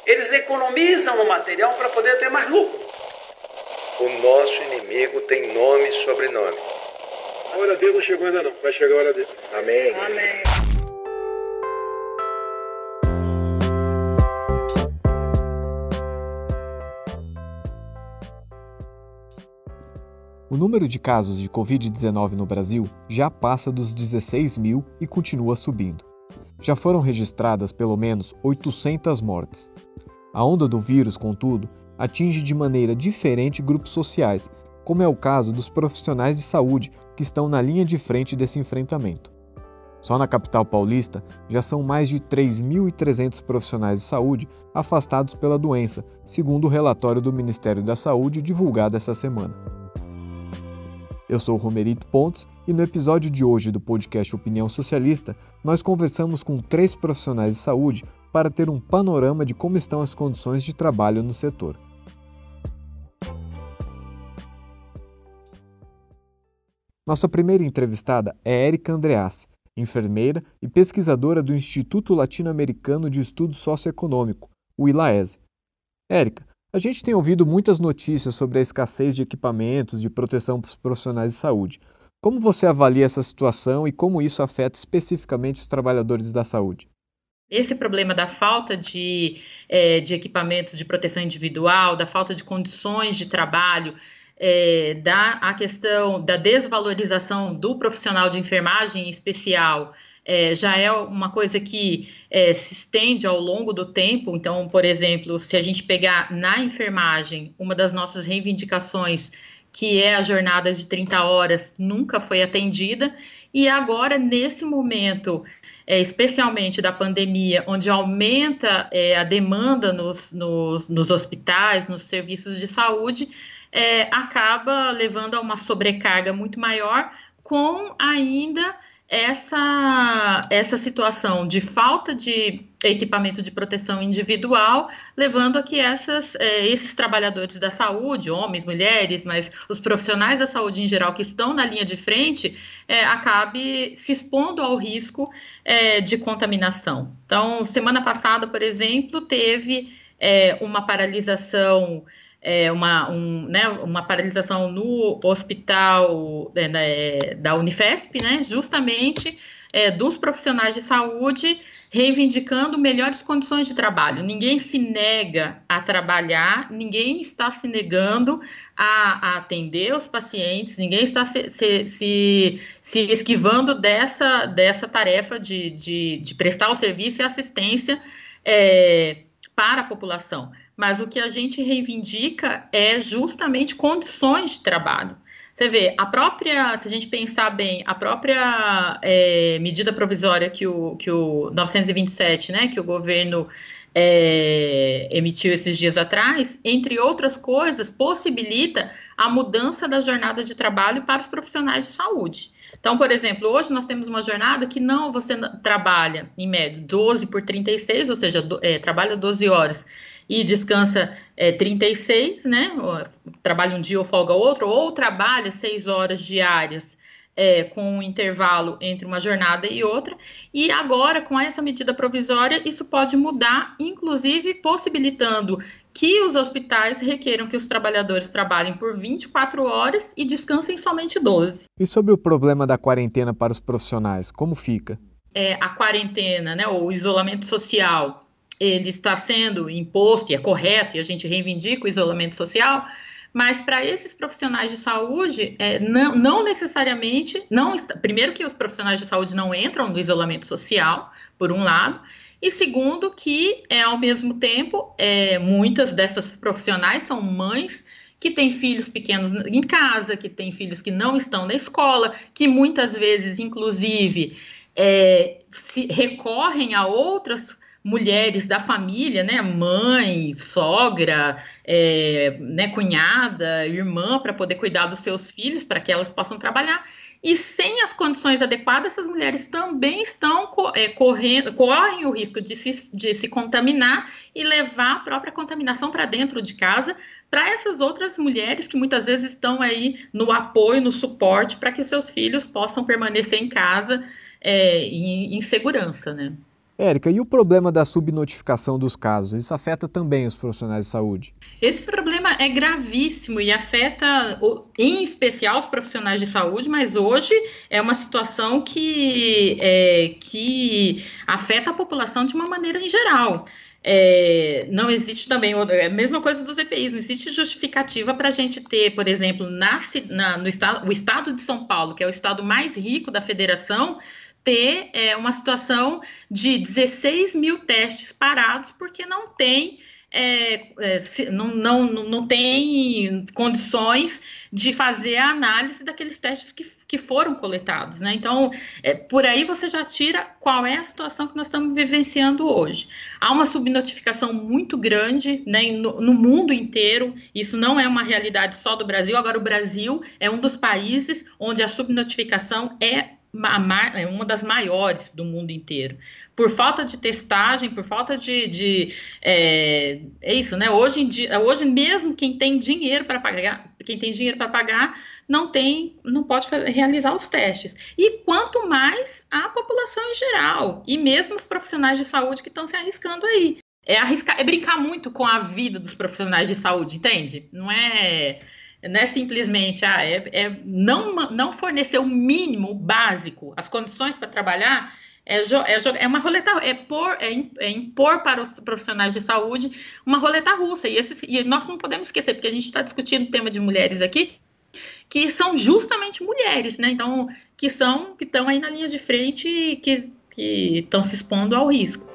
Eles economizam no material para poder ter mais lucro. O nosso inimigo tem nome e sobrenome. A hora dele não chegou ainda não, vai chegar a hora dele. Amém. Amém. O número de casos de Covid-19 no Brasil já passa dos 16 mil e continua subindo. Já foram registradas pelo menos 800 mortes. A onda do vírus, contudo, atinge de maneira diferente grupos sociais, como é o caso dos profissionais de saúde que estão na linha de frente desse enfrentamento. Só na capital paulista já são mais de 3.300 profissionais de saúde afastados pela doença, segundo o relatório do Ministério da Saúde divulgado essa semana. Eu sou o Romerito Pontes e no episódio de hoje do podcast Opinião Socialista, nós conversamos com 3 profissionais de saúde para ter um panorama de como estão as condições de trabalho no setor. Nossa primeira entrevistada é Érica Andreassi, enfermeira e pesquisadora do Instituto Latino-Americano de Estudo Socioeconômico, o ILAESE. Érica, a gente tem ouvido muitas notícias sobre a escassez de equipamentos de proteção para os profissionais de saúde. Como você avalia essa situação e como isso afeta especificamente os trabalhadores da saúde? Esse problema da falta de equipamentos de proteção individual, da falta de condições de trabalho, a questão da desvalorização do profissional de enfermagem em especial, já é uma coisa que se estende ao longo do tempo. Então, por exemplo, se a gente pegar na enfermagem, uma das nossas reivindicações, que é a jornada de 30 horas, nunca foi atendida, e agora, nesse momento, especialmente da pandemia, onde aumenta a demanda nos hospitais, nos serviços de saúde, acaba levando a uma sobrecarga muito maior, com ainda essa situação de falta de equipamento de proteção individual, levando a que esses trabalhadores da saúde, homens, mulheres, mas os profissionais da saúde em geral que estão na linha de frente, acabe se expondo ao risco de contaminação. Então, semana passada, por exemplo, teve uma paralisação uma paralisação no hospital da Unifesp, né, justamente dos profissionais de saúde reivindicando melhores condições de trabalho. Ninguém se nega a trabalhar, ninguém está se negando a atender os pacientes, ninguém está se esquivando dessa tarefa de prestar o serviço e assistência para a população. Mas o que a gente reivindica é justamente condições de trabalho. Você vê, se a gente pensar bem, a própria medida provisória que o 927, né, que o governo emitiu esses dias atrás, entre outras coisas, possibilita a mudança da jornada de trabalho para os profissionais de saúde. Então, por exemplo, hoje nós temos uma jornada que você trabalha, em média, 12 por 36, ou seja, trabalha 12 horas e descansa 36, né? Trabalha um dia ou folga outro, ou trabalha 6 horas diárias com um intervalo entre uma jornada e outra. E agora, com essa medida provisória, isso pode mudar, inclusive possibilitando que os hospitais requeram que os trabalhadores trabalhem por 24 horas e descansem somente 12. E sobre o problema da quarentena para os profissionais, como fica? A quarentena, né, ou o isolamento social, ele está sendo imposto, e é correto, e a gente reivindica o isolamento social, mas para esses profissionais de saúde, não necessariamente, primeiro que os profissionais de saúde não entram no isolamento social, por um lado, e segundo que, ao mesmo tempo, muitas dessas profissionais são mães que têm filhos pequenos em casa, que têm filhos que não estão na escola, que muitas vezes, inclusive, se recorrem a outras mulheres da família, né, mãe, sogra, né, cunhada, irmã, para poder cuidar dos seus filhos, para que elas possam trabalhar. E sem as condições adequadas, essas mulheres também correm o risco de se contaminar e levar a própria contaminação para dentro de casa, para essas outras mulheres que muitas vezes estão aí no apoio, no suporte, para que seus filhos possam permanecer em casa em segurança, né? Érica, e o problema da subnotificação dos casos? Isso afeta também os profissionais de saúde? Esse problema é gravíssimo e afeta, em especial, os profissionais de saúde, mas hoje é uma situação que afeta a população de uma maneira em geral. Não existe também, é a mesma coisa dos EPIs, não existe justificativa para a gente ter, por exemplo, o estado de São Paulo, que é o estado mais rico da federação, ter uma situação de 16 mil testes parados, porque não tem não tem condições de fazer a análise daqueles testes que foram coletados, né? Então, por aí você já tira qual é a situação que nós estamos vivenciando hoje. Há uma subnotificação muito grande, né, no mundo inteiro, isso não é uma realidade só do Brasil. Agora, o Brasil é um dos países onde a subnotificação é uma das maiores do mundo inteiro, por falta de testagem, por falta é isso, né? Hoje mesmo quem tem dinheiro para pagar, não pode realizar os testes. E quanto mais a população em geral, e mesmo os profissionais de saúde que estão se arriscando aí. É brincar muito com a vida dos profissionais de saúde, entende? Não é simplesmente não fornecer o mínimo básico, as condições para trabalhar, é uma roleta, impor para os profissionais de saúde uma roleta russa, e nós não podemos esquecer, porque a gente está discutindo o tema de mulheres aqui, que são justamente mulheres, né? Então, que estão aí na linha de frente e que estão se expondo ao risco.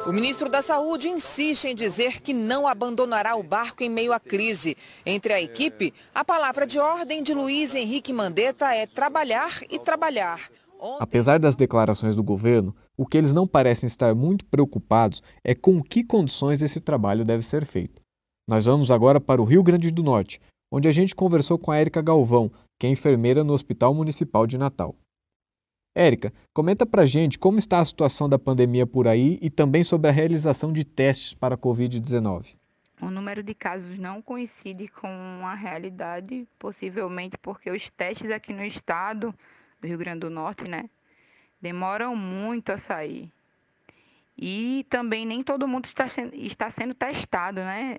O ministro da Saúde insiste em dizer que não abandonará o barco em meio à crise. Entre a equipe, a palavra de ordem de Luiz Henrique Mandetta é trabalhar e trabalhar. Apesar das declarações do governo, o que eles não parecem estar muito preocupados é com que condições esse trabalho deve ser feito. Nós vamos agora para o Rio Grande do Norte, onde a gente conversou com a Érica Galvão, que é enfermeira no Hospital Municipal de Natal. Érica, comenta pra gente como está a situação da pandemia por aí e também sobre a realização de testes para a Covid-19. O número de casos não coincide com a realidade, possivelmente porque os testes aqui no estado do Rio Grande do Norte, né, demoram muito a sair. E também nem todo mundo está sendo testado, né?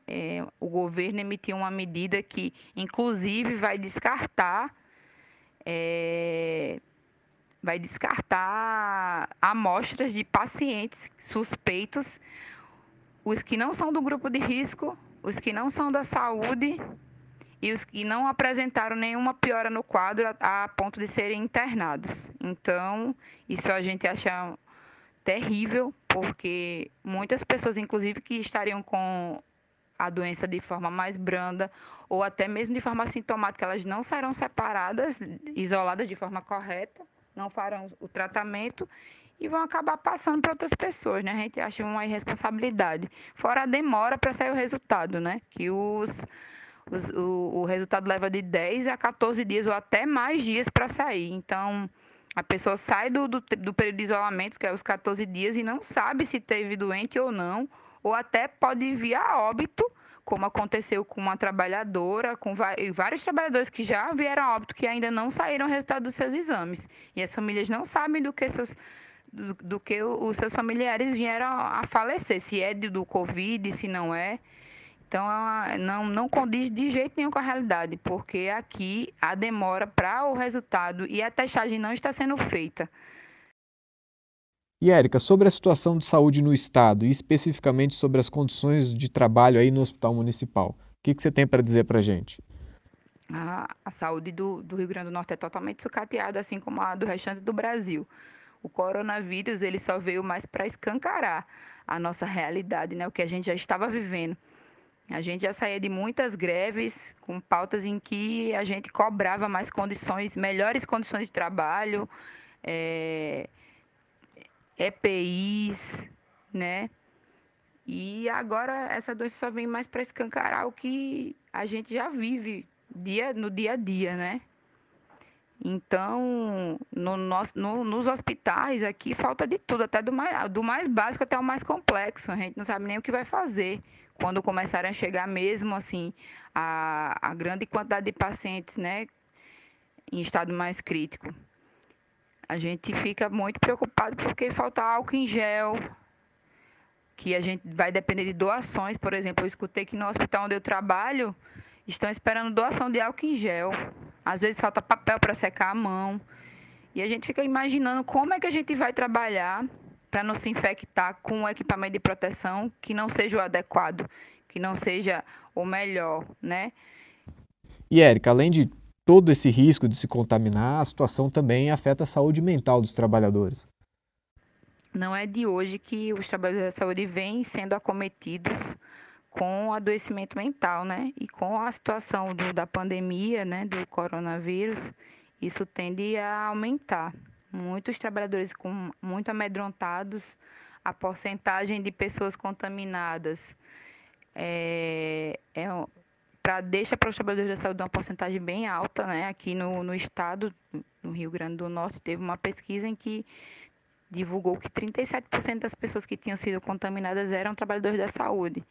O governo emitiu uma medida que, inclusive, vai descartar amostras de pacientes suspeitos, os que não são do grupo de risco, os que não são da saúde e os que não apresentaram nenhuma piora no quadro a ponto de serem internados. Então, isso a gente acha terrível, porque muitas pessoas, inclusive, que estariam com a doença de forma mais branda ou até mesmo de forma assintomática, elas não serão separadas, isoladas de forma correta, não farão o tratamento e vão acabar passando para outras pessoas, né? A gente acha uma irresponsabilidade. Fora a demora para sair o resultado, né? Que o resultado leva de 10 a 14 dias ou até mais dias para sair. Então, a pessoa sai do período de isolamento, que é os 14 dias, e não sabe se teve doente ou não, ou até pode vir a óbito, como aconteceu com uma trabalhadora, com vários trabalhadores que já vieram a óbito, que ainda não saíram o resultado dos seus exames. E as famílias não sabem do que os seus familiares vieram a falecer, se é do Covid, se não é. Então, não condiz de jeito nenhum com a realidade, porque aqui a demora para o resultado e a testagem não está sendo feita. E, Érica, sobre a situação de saúde no estado e especificamente sobre as condições de trabalho aí no Hospital Municipal, o que você tem para dizer para a gente? A saúde do Rio Grande do Norte é totalmente sucateada, assim como a do restante do Brasil. O coronavírus ele só veio mais para escancarar a nossa realidade, né? O que a gente já estava vivendo. A gente já saía de muitas greves com pautas em que a gente cobrava mais condições, melhores condições de trabalho, EPIs, né? E agora essa doença só vem mais para escancarar o que a gente já vive no dia a dia, né? Então, nos hospitais aqui falta de tudo, até do mais básico até o mais complexo. A gente não sabe nem o que vai fazer quando começarem a chegar mesmo, assim, a grande quantidade de pacientes, né, em estado mais crítico. a gente fica muito preocupado porque falta álcool em gel, que a gente vai depender de doações. Por exemplo, eu escutei que no hospital onde eu trabalho estão esperando doação de álcool em gel. Às vezes falta papel para secar a mão. E a gente fica imaginando como é que a gente vai trabalhar para não se infectar com um equipamento de proteção que não seja o adequado, que não seja o melhor, né? E, Érica, além de todo esse risco de se contaminar, a situação também afeta a saúde mental dos trabalhadores. Não é de hoje que os trabalhadores da saúde vêm sendo acometidos com adoecimento mental, né? E com a situação da pandemia, né, do coronavírus, isso tende a aumentar. Muitos trabalhadores muito amedrontados, a porcentagem de pessoas contaminadas deixa para os trabalhadores da saúde uma porcentagem bem alta, né? Aqui no estado, no Rio Grande do Norte, teve uma pesquisa em que divulgou que 37% das pessoas que tinham sido contaminadas eram trabalhadores da saúde.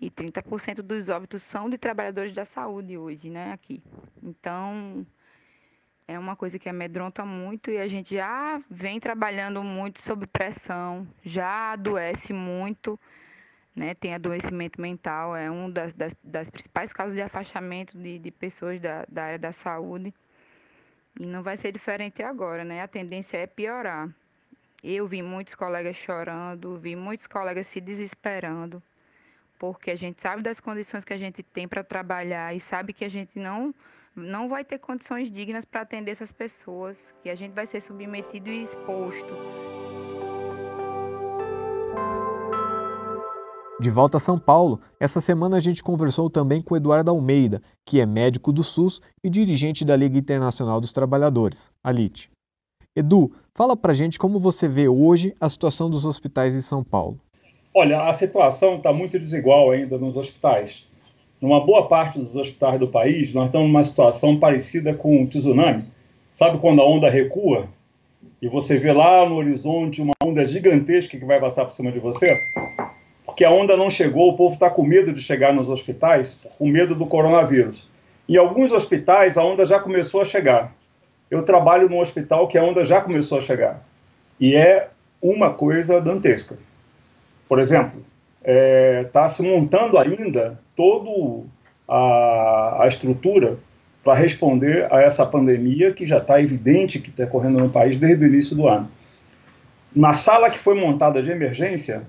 E 30% dos óbitos são de trabalhadores da saúde hoje, né, aqui. Então, é uma coisa que amedronta muito e a gente já vem trabalhando muito sob pressão, já adoece muito, né, tem adoecimento mental, é uma das principais causas de afastamento de pessoas da área da saúde. E não vai ser diferente agora, né, a tendência é piorar. Eu vi muitos colegas chorando, vi muitos colegas se desesperando, porque a gente sabe das condições que a gente tem para trabalhar e sabe que a gente não vai ter condições dignas para atender essas pessoas, que a gente vai ser submetido e exposto. De volta a São Paulo, essa semana a gente conversou também com o Eduardo Almeida, que é médico do SUS e dirigente da Liga Internacional dos Trabalhadores, a LIT. Edu, fala pra gente como você vê hoje a situação dos hospitais em São Paulo. Olha, a situação está muito desigual ainda nos hospitais. Numa boa parte dos hospitais do país, nós estamos numa situação parecida com o tsunami. Sabe quando a onda recua e você vê lá no horizonte uma onda gigantesca que vai passar por cima de você? Porque a onda não chegou, o povo está com medo de chegar nos hospitais, com medo do coronavírus. Em alguns hospitais, a onda já começou a chegar. Eu trabalho num hospital que a onda já começou a chegar. E é uma coisa dantesca. Por exemplo, está se montando ainda toda a estrutura para responder a essa pandemia que já está evidente que está ocorrendo no país desde o início do ano. Na sala que foi montada de emergência,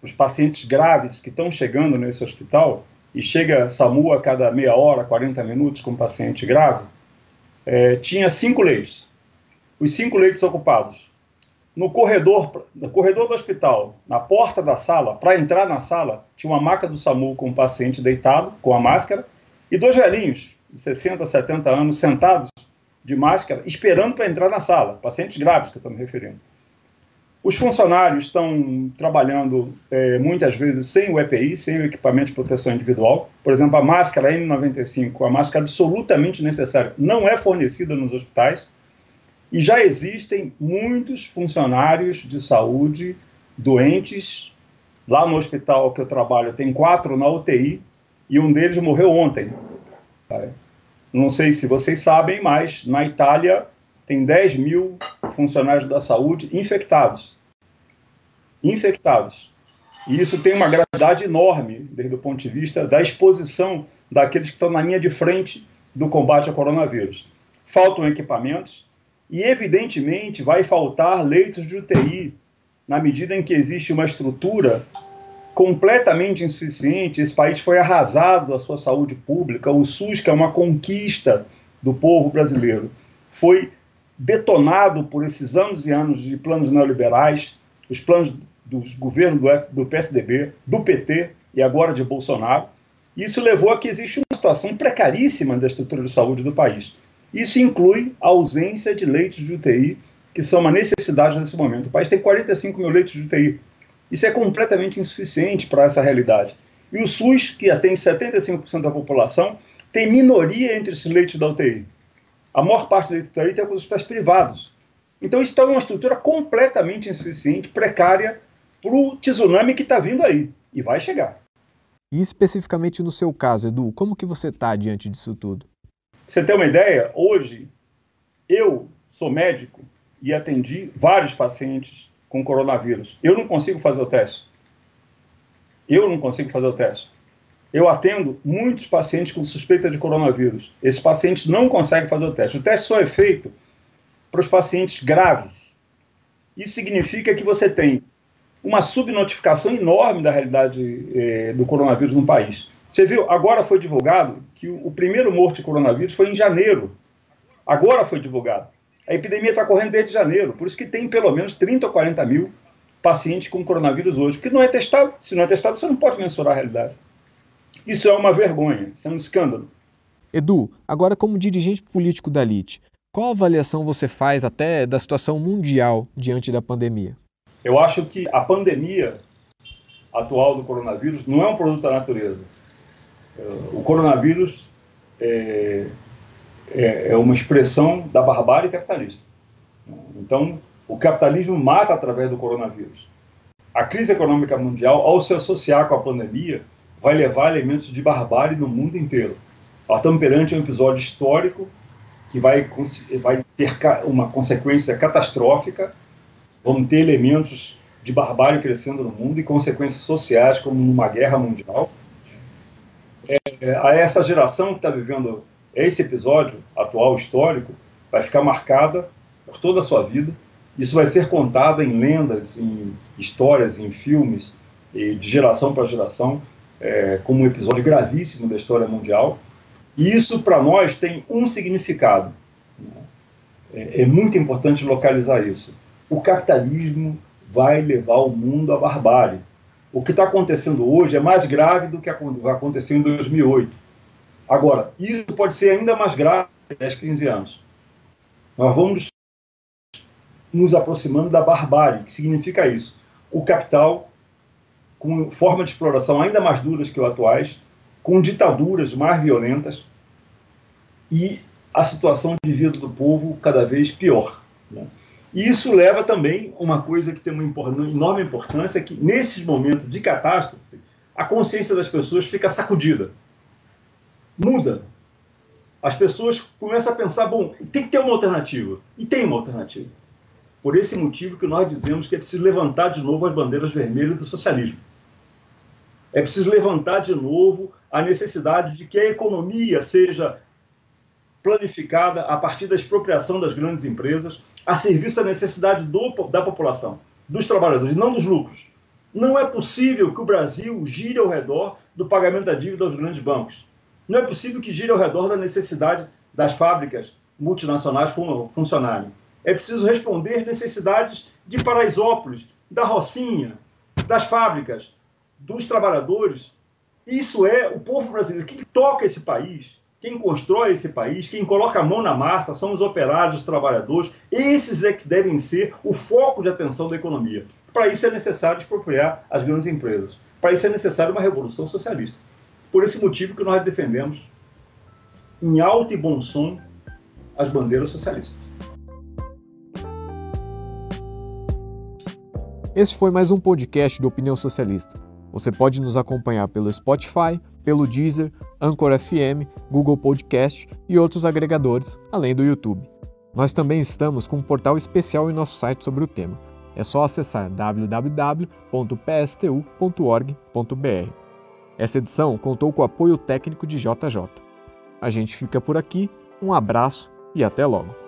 os pacientes graves que estão chegando nesse hospital, e chega SAMU a cada meia hora, 40 minutos com um paciente grave, tinha 5 leitos. Os 5 leitos ocupados. No corredor do hospital, na porta da sala, para entrar na sala, tinha uma maca do SAMU com um paciente deitado, com a máscara, e 2 velhinhos, de 60, 70 anos, sentados de máscara, esperando para entrar na sala. Pacientes graves que eu estou me referindo. Os funcionários estão trabalhando muitas vezes sem o EPI, sem o equipamento de proteção individual. Por exemplo, a máscara N95, a máscara absolutamente necessária, não é fornecida nos hospitais. E já existem muitos funcionários de saúde doentes. Lá no hospital que eu trabalho tem 4 na UTI e um deles morreu ontem. Não sei se vocês sabem, mas na Itália tem 10 mil funcionários da saúde infectados. Infectados. E isso tem uma gravidade enorme, desde o ponto de vista da exposição daqueles que estão na linha de frente do combate ao coronavírus. Faltam equipamentos e, evidentemente, vai faltar leitos de UTI, na medida em que existe uma estrutura completamente insuficiente. Esse país foi arrasado a sua saúde pública. O SUS, que é uma conquista do povo brasileiro, foi detonado por esses anos e anos de planos neoliberais, os planos dos governos do PSDB, do PT e agora de Bolsonaro. Isso levou a que existe uma situação precaríssima da estrutura de saúde do país. Isso inclui a ausência de leitos de UTI, que são uma necessidade nesse momento. O país tem 45 mil leitos de UTI. Isso é completamente insuficiente para essa realidade. E o SUS, que atende 75% da população, tem minoria entre esses leitos da UTI. A maior parte da UTI tem com os hospitais privados. Então, isso é uma estrutura completamente insuficiente, precária, para o tsunami que está vindo aí. E vai chegar. E especificamente no seu caso, Edu, como que você está diante disso tudo? Pra você ter uma ideia, hoje, eu sou médico e atendi vários pacientes com coronavírus. Eu não consigo fazer o teste. Eu atendo muitos pacientes com suspeita de coronavírus. Esses pacientes não conseguem fazer o teste. O teste só é feito para os pacientes graves. Isso significa que você tem uma subnotificação enorme da realidade do coronavírus no país. Você viu, agora foi divulgado que o primeiro morto de coronavírus foi em janeiro. Agora foi divulgado. A epidemia está correndo desde janeiro, por isso que tem pelo menos 30 ou 40 mil pacientes com coronavírus hoje, porque não é testado. Se não é testado, você não pode mensurar a realidade. Isso é uma vergonha, isso é um escândalo. Edu, agora como dirigente político da LIT, qual avaliação você faz até da situação mundial diante da pandemia? Eu acho que a pandemia atual do coronavírus não é um produto da natureza. O coronavírus é uma expressão da barbárie capitalista. Então, o capitalismo mata através do coronavírus. A crise econômica mundial, ao se associar com a pandemia, vai levar elementos de barbárie no mundo inteiro. Nós estamos perante um episódio histórico que vai ter uma consequência catastrófica. Vamos ter elementos de barbárie crescendo no mundo e consequências sociais, como numa guerra mundial. Essa geração que está vivendo esse episódio atual histórico vai ficar marcada por toda a sua vida. Isso vai ser contado em lendas, em histórias, em filmes, de geração para geração, como um episódio gravíssimo da história mundial. E isso, para nós, tem um significado. É muito importante localizar isso. O capitalismo vai levar o mundo à barbárie. O que está acontecendo hoje é mais grave do que vai acontecer em 2008. Agora, isso pode ser ainda mais grave em 10, 15 anos. Nós vamos nos aproximando da barbárie. Que significa isso? O capital, com formas de exploração ainda mais duras que os atuais, com ditaduras mais violentas e a situação de vida do povo cada vez pior. E isso leva também uma coisa que tem uma enorme importância, que nesses momentos de catástrofe, a consciência das pessoas fica sacudida. Muda. As pessoas começam a pensar, bom, tem que ter uma alternativa. E tem uma alternativa. Por esse motivo que nós dizemos que é preciso levantar de novo as bandeiras vermelhas do socialismo. É preciso levantar de novo a necessidade de que a economia seja planificada a partir da expropriação das grandes empresas, a serviço da necessidade da população, dos trabalhadores, e não dos lucros. Não é possível que o Brasil gire ao redor do pagamento da dívida aos grandes bancos. Não é possível que gire ao redor da necessidade das fábricas multinacionais funcionarem. É preciso responder necessidades de Paraisópolis, da Rocinha, das fábricas, dos trabalhadores. Isso é o povo brasileiro. Quem toca esse país, quem constrói esse país, quem coloca a mão na massa, são os operários, os trabalhadores. Esses é que devem ser o foco de atenção da economia. Para isso é necessário expropriar as grandes empresas. Para isso é necessário uma revolução socialista. Por esse motivo que nós defendemos, em alto e bom som, as bandeiras socialistas. Esse foi mais um podcast do Opinião Socialista. Você pode nos acompanhar pelo Spotify, pelo Deezer, Anchor FM, Google Podcast e outros agregadores, além do YouTube. Nós também estamos com um portal especial em nosso site sobre o tema. É só acessar www.pstu.org.br. Essa edição contou com o apoio técnico de JJ. A gente fica por aqui, um abraço e até logo.